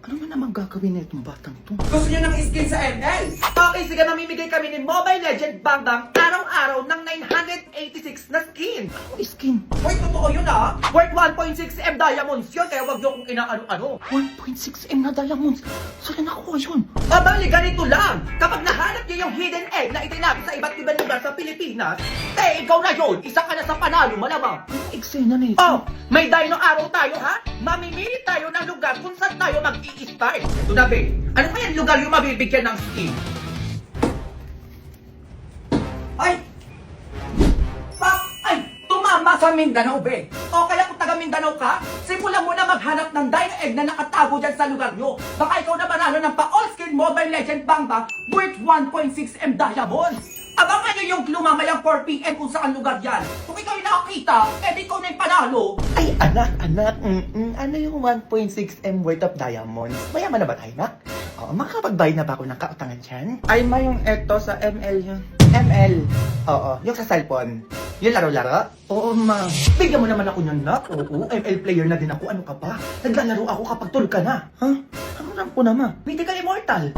Ano man naman gagawin na itong batang to? Gusto nyo ng skin sa ML? Okay, sige, mamimigay kami ni Mobile Legend Bang Bang araw-araw ng 986 na skin. Ano skin? Wait, totoo yun ah. Worth 1.6M diamonds yun, kaya wag nyo kong inaano-ano. 1.6M na diamonds. Saan nakuha yun? Abali, ganito lang. Kapag nahanap nyo yung hidden egg na itinago sa iba't ibang lugar sa Pilipinas, ikaw na yun. Isa ka na sa panalo, malamang. Ano eksena na ito? Oh, may dino araw tayo ha? Mamimili tayo ng lugar kung saan tayo mag-i-start. Ito na, be. Ano ba yan lugar yung mabibigyan ng skin? Ay! Ay! Tumama sa Mindanao, be. O kaya kung taga Mindanao ka, simulan mo na maghanap ng dino egg na nakatago dyan sa lugar nyo. Baka ikaw na manalo ng pa-all skin Mobile Legend Bang Bang worth 1.6M diamonds. Abangan nyo yung clue mamayang 4 PM kung saan lugar yan. Kung ikaw yung nakakita, edi ikaw na yung panalo. Ay, anak. Ano yung 1.6M worth of diamonds? Mayaman na ba tayo, nak? Oo, makakapagbayad na ba ako ng kautangan dyan? Ay, ma, yung eto sa ML yun. ML. Oo, yung sa cellphone. Yung laro-laro? Oo, ma. Bigyan mo naman ako niyan, nak. Oo, ML player na din ako. Ano ka ba? Naglalaro ako kapag tulog ka na. Ha? Ang ramp ko na, ma. Mythical Immortal.